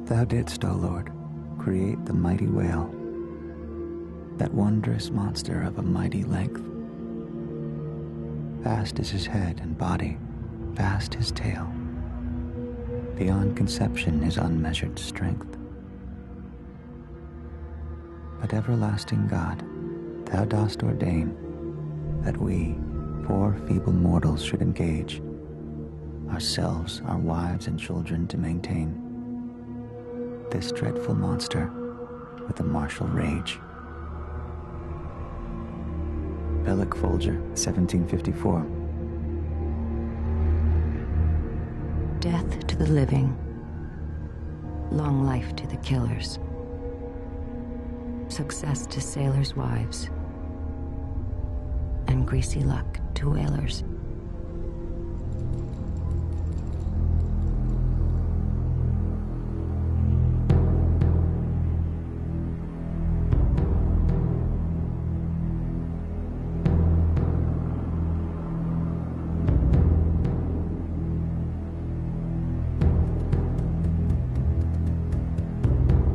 Thou didst, O Lord, create the mighty whale, that wondrous monster of a mighty length. Vast is his head and body, vast his tail. Beyond conception his unmeasured strength. But everlasting God, thou dost ordain that we, poor feeble mortals, should engage ourselves, our wives and children to maintain this dreadful monster with a martial rage. Bellick Folger, 1754. Death to the living, long life to the killers, success to sailors' wives, and greasy luck to whalers.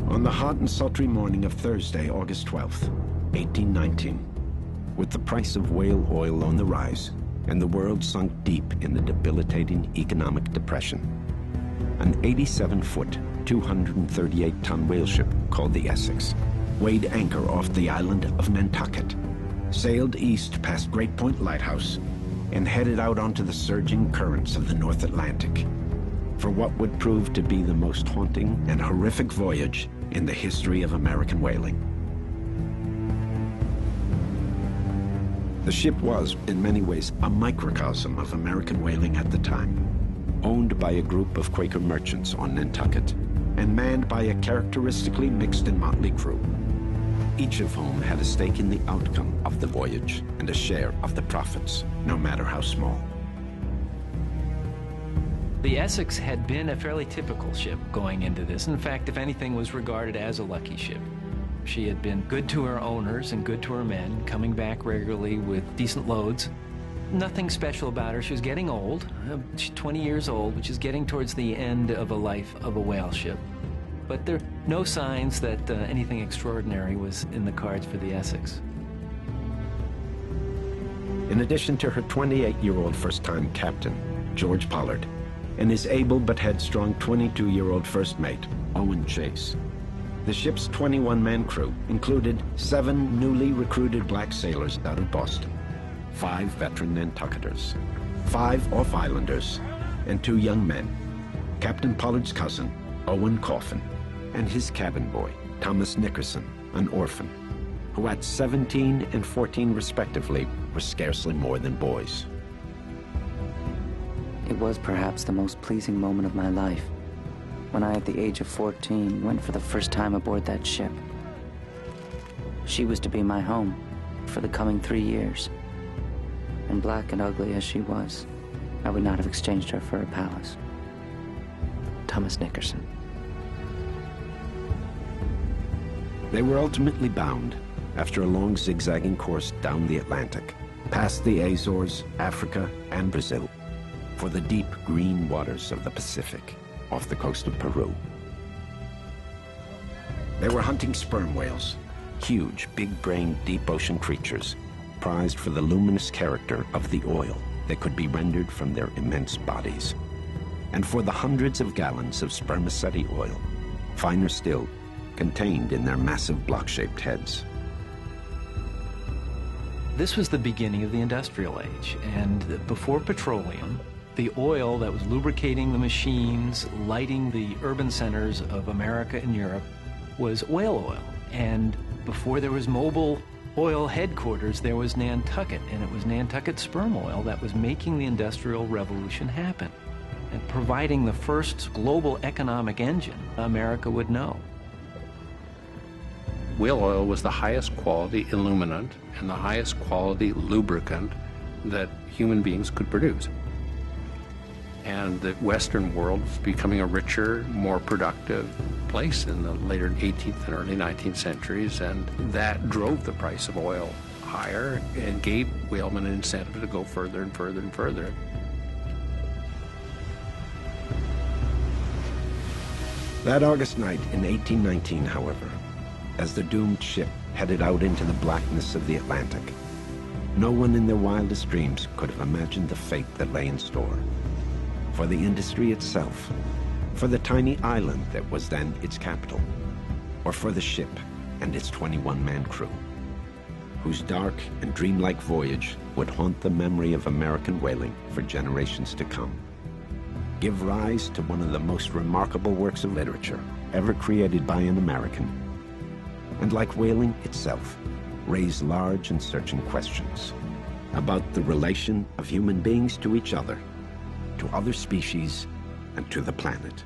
On the hot and sultry morning of Thursday, August 12th, 1819, with the price of whale oil on the rise and the world sunk deep in the debilitating economic depression, an 87-foot, 238-ton whale ship called the Essex weighed anchor off the island of Nantucket, sailed east past Great Point Lighthouse, and headed out onto the surging currents of the North Atlantic for what would prove to be the most haunting and horrific voyage in the history of American whaling. The ship was, in many ways, a microcosm of American whaling at the time, owned by a group of Quaker merchants on Nantucket, and manned by a characteristically mixed and motley crew, each of whom had a stake in the outcome of the voyage and a share of the profits, no matter how small. The Essex had been a fairly typical ship going into this. In fact, if anything, was regarded as a lucky ship. She had been good to her owners and good to her men, coming back regularly with decent loads. Nothing special about her. She was getting old. She's 20 years old, which is getting towards the end of a life of a whale ship. But there are no signs that anything extraordinary was in the cards for the Essex. In addition to her 28-year-old first-time captain, George Pollard, and his able but headstrong 22-year-old first mate, Owen Chase, the ship's 21-man crew included 7 newly recruited black sailors out of Boston, 5 veteran Nantucketers, 5 off-islanders, and 2 young men, Captain Pollard's cousin, Owen Coffin, and his cabin boy, Thomas Nickerson, an orphan, who at 17 and 14 respectively were scarcely more than boys. It was perhaps the most pleasing moment of my life, when I, at the age of 14, went for the first time aboard that ship. She was to be my home for the coming 3 years, and black and ugly as she was, I would not have exchanged her for a palace. Thomas Nickerson. They were ultimately bound, after a long zigzagging course down the Atlantic, past the Azores, Africa, and Brazil, for the deep green waters of the Pacific, off the coast of Peru. They were hunting sperm whales, huge, big-brained, deep-ocean creatures, prized for the luminous character of the oil that could be rendered from their immense bodies, and for the hundreds of gallons of spermaceti oil, finer still, contained in their massive block-shaped heads. This was the beginning of the industrial age, and before petroleum, the oil that was lubricating the machines, lighting the urban centers of America and Europe, was whale oil. And before there was mobile oil headquarters, there was Nantucket, and it was Nantucket sperm oil that was making the Industrial Revolution happen and providing the first global economic engine America would know. Whale oil was the highest quality illuminant and the highest quality lubricant that human beings could produce. And the Western world was becoming a richer, more productive place in the later 18th and early 19th centuries, and that drove the price of oil higher and gave whalemen an incentive to go further and further and further. That August night in 1819, however, as the doomed ship headed out into the blackness of the Atlantic, no one in their wildest dreams could have imagined the fate that lay in store. For the industry itself, for the tiny island that was then its capital, or for the ship and its 21-man crew, whose dark and dreamlike voyage would haunt the memory of American whaling for generations to come, give rise to one of the most remarkable works of literature ever created by an American, and like whaling itself, raise large and searching questions about the relation of human beings to each other, to other species, and to the planet.